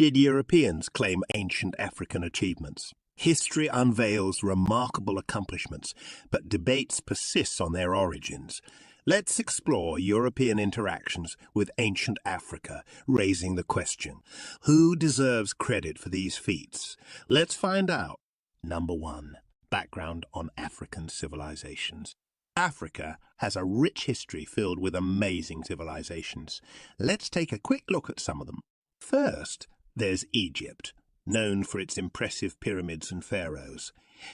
Did Europeans claim ancient African achievements? History unveils remarkable accomplishments, but debates persist on their origins. Let's explore European interactions with ancient Africa, raising the question, who deserves credit for these feats? Let's find out. Number 1. Background on African civilizations. Africa has a rich history filled with amazing civilizations. Let's take a quick look at some of them. First, there's Egypt, known for its impressive pyramids and pharaohs.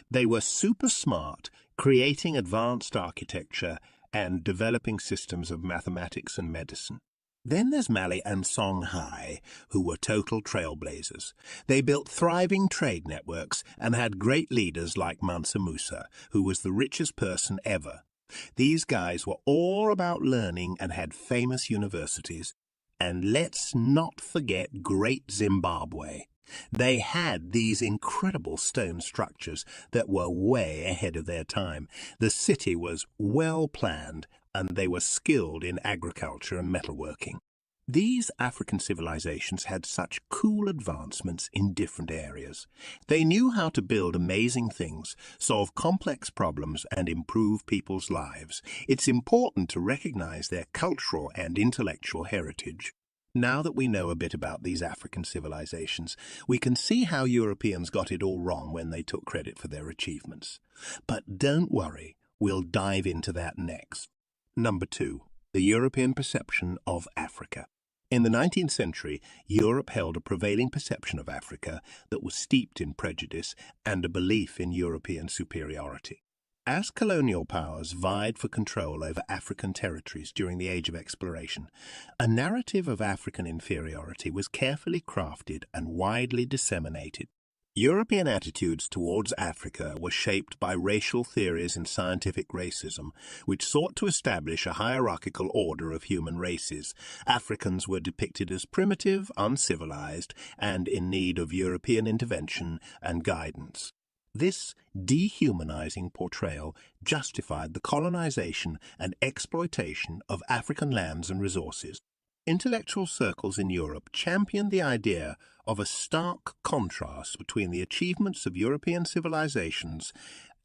They were super smart, creating advanced architecture and developing systems of mathematics and medicine. Then there's Mali and Songhai, who were total trailblazers. They built thriving trade networks and had great leaders like Mansa Musa, who was the richest person ever. These guys were all about learning and had famous universities. And let's not forget Great Zimbabwe. They had these incredible stone structures that were way ahead of their time. The city was well planned, and they were skilled in agriculture and metalworking. These African civilizations had such cool advancements in different areas. They knew how to build amazing things, solve complex problems, and improve people's lives. It's important to recognize their cultural and intellectual heritage. Now that we know a bit about these African civilizations, we can see how Europeans got it all wrong when they took credit for their achievements. But don't worry, we'll dive into that next. Number 2. The European perception of Africa. In the 19th century, Europe held a prevailing perception of Africa that was steeped in prejudice and a belief in European superiority. As colonial powers vied for control over African territories during the Age of Exploration, a narrative of African inferiority was carefully crafted and widely disseminated. European attitudes towards Africa were shaped by racial theories and scientific racism, which sought to establish a hierarchical order of human races. Africans were depicted as primitive, uncivilized, and in need of European intervention and guidance. This dehumanizing portrayal justified the colonization and exploitation of African lands and resources. Intellectual circles in Europe championed the idea of a stark contrast between the achievements of European civilizations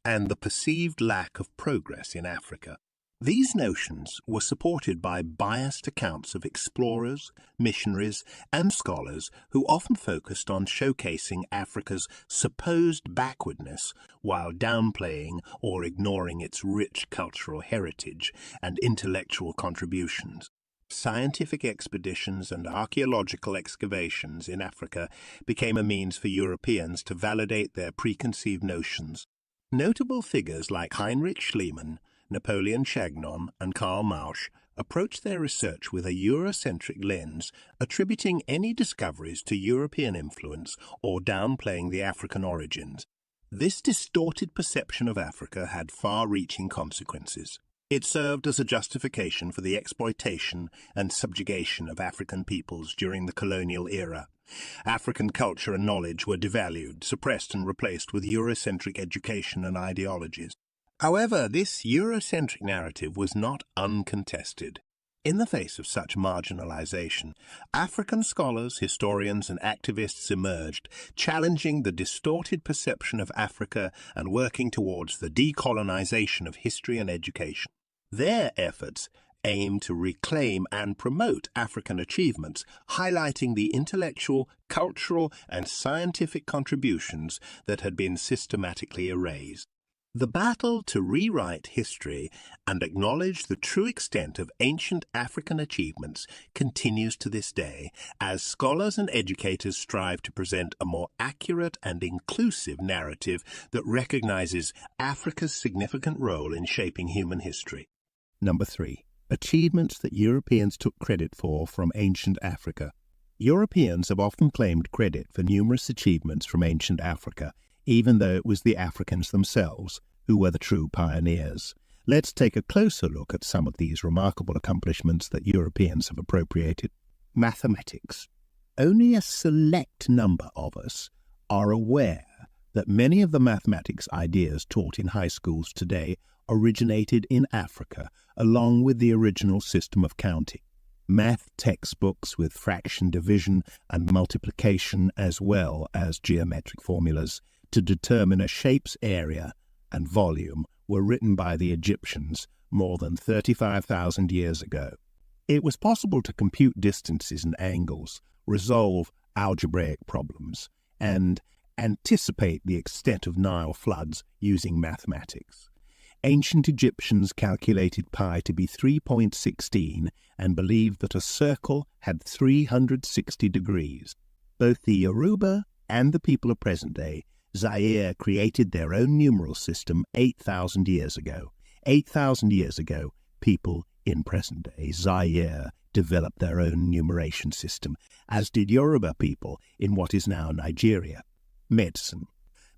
and the perceived lack of progress in Africa. These notions were supported by biased accounts of explorers, missionaries, and scholars who often focused on showcasing Africa's supposed backwardness while downplaying or ignoring its rich cultural heritage and intellectual contributions. Scientific expeditions and archaeological excavations in Africa became a means for Europeans to validate their preconceived notions. Notable figures like Heinrich Schliemann, Napoleon Chagnon, and Karl Mausch approached their research with a Eurocentric lens, attributing any discoveries to European influence or downplaying the African origins. This distorted perception of Africa had far-reaching consequences. It served as a justification for the exploitation and subjugation of African peoples during the colonial era. African culture and knowledge were devalued, suppressed, and replaced with Eurocentric education and ideologies. However, this Eurocentric narrative was not uncontested. In the face of such marginalization, African scholars, historians, and activists emerged, challenging the distorted perception of Africa and working towards the decolonization of history and education. Their efforts aimed to reclaim and promote African achievements, highlighting the intellectual, cultural, and scientific contributions that had been systematically erased. The battle to rewrite history and acknowledge the true extent of ancient African achievements continues to this day, as scholars and educators strive to present a more accurate and inclusive narrative that recognizes Africa's significant role in shaping human history. Number 3. Achievements that Europeans took credit for from ancient Africa. Europeans have often claimed credit for numerous achievements from ancient Africa, even though it was the Africans themselves who were the true pioneers. Let's take a closer look at some of these remarkable accomplishments that Europeans have appropriated. Mathematics. Only a select number of us are aware that many of the mathematics ideas taught in high schools today originated in Africa, along with the original system of counting. math textbooks with fraction division and multiplication as well as geometric formulas to determine a shape's area and volume were written by the Egyptians more than 35,000 years ago. It was possible to compute distances and angles, resolve algebraic problems, and anticipate the extent of Nile floods using mathematics. Ancient Egyptians calculated pi to be 3.16 and believed that a circle had 360 degrees. Both the Yoruba and the people of present-day Zaire created their own numeral system 8,000 years ago. 8,000 years ago, people in present-day Zaire developed their own numeration system, as did Yoruba people in what is now Nigeria. Medicine.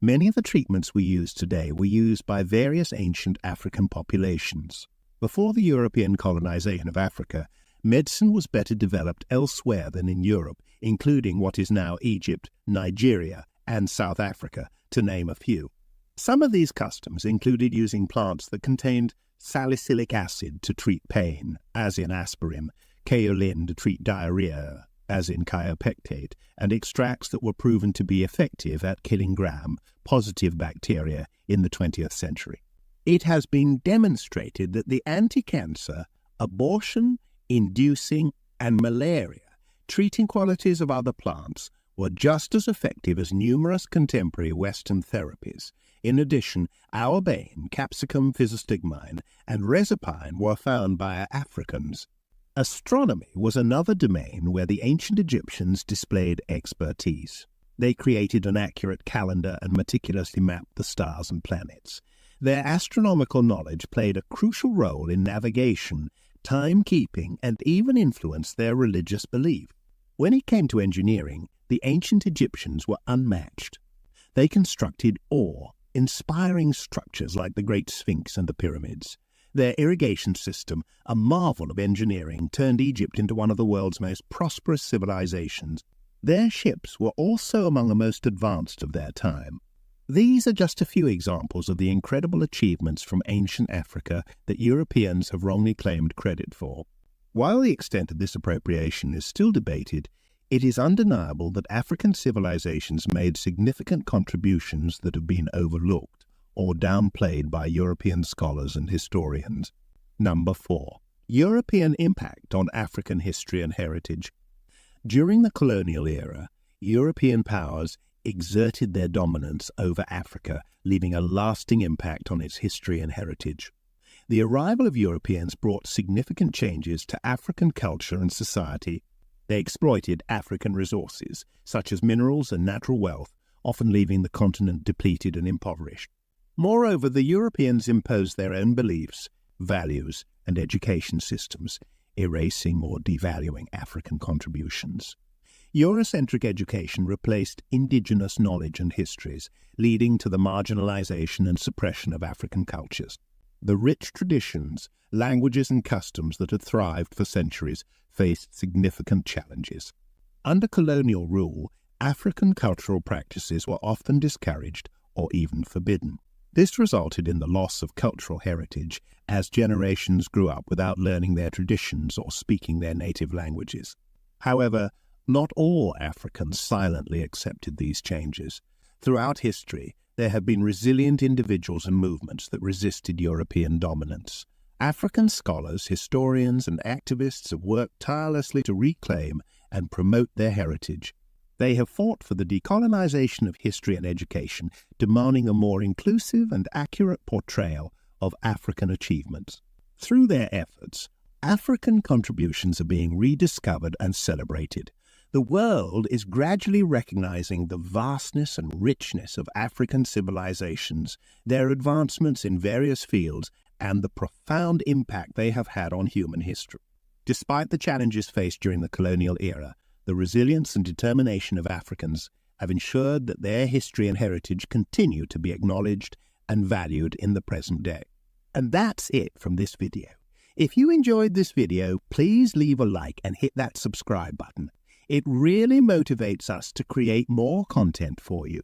Many of the treatments we use today were used by various ancient African populations. Before the European colonization of Africa, medicine was better developed elsewhere than in Europe, including what is now Egypt, Nigeria, and South Africa, to name a few. Some of these customs included using plants that contained salicylic acid to treat pain, as in aspirin, kaolin to treat diarrhea, as in chiropectate, and extracts that were proven to be effective at killing gram-positive bacteria in the 20th century. It has been demonstrated that the anti-cancer, abortion-inducing, and malaria-treating qualities of other plants were just as effective as numerous contemporary Western therapies. In addition, aubergine, capsicum phyllostigmine, and rezapine were found by Africans. Astronomy was another domain where the ancient Egyptians displayed expertise. They created an accurate calendar and meticulously mapped the stars and planets. Their astronomical knowledge played a crucial role in navigation, timekeeping, and even influenced their religious belief. When it came to engineering, the ancient Egyptians were unmatched. They constructed awe-inspiring structures like the Great Sphinx and the pyramids. Their irrigation system, a marvel of engineering, turned Egypt into one of the world's most prosperous civilizations. Their ships were also among the most advanced of their time. These are just a few examples of the incredible achievements from ancient Africa that Europeans have wrongly claimed credit for. While the extent of this appropriation is still debated, it is undeniable that African civilizations made significant contributions that have been overlooked or downplayed by European scholars and historians. Number 4. European impact on African history and heritage. During the colonial era, European powers exerted their dominance over Africa, leaving a lasting impact on its history and heritage. The arrival of Europeans brought significant changes to African culture and society. They exploited African resources, such as minerals and natural wealth, often leaving the continent depleted and impoverished. Moreover, the Europeans imposed their own beliefs, values, and education systems, erasing or devaluing African contributions. Eurocentric education replaced indigenous knowledge and histories, leading to the marginalization and suppression of African cultures. The rich traditions, languages, and customs that had thrived for centuries faced significant challenges. Under colonial rule, African cultural practices were often discouraged or even forbidden. This resulted in the loss of cultural heritage as generations grew up without learning their traditions or speaking their native languages. However, not all Africans silently accepted these changes. Throughout history, there have been resilient individuals and movements that resisted European dominance. African scholars, historians, and activists have worked tirelessly to reclaim and promote their heritage. They have fought for the decolonization of history and education, demanding a more inclusive and accurate portrayal of African achievements. Through their efforts, African contributions are being rediscovered and celebrated. The world is gradually recognizing the vastness and richness of African civilizations, their advancements in various fields, and the profound impact they have had on human history. Despite the challenges faced during the colonial era, the resilience and determination of Africans have ensured that their history and heritage continue to be acknowledged and valued in the present day. And that's it from this video. If you enjoyed this video, please leave a like and hit that subscribe button. It really motivates us to create more content for you.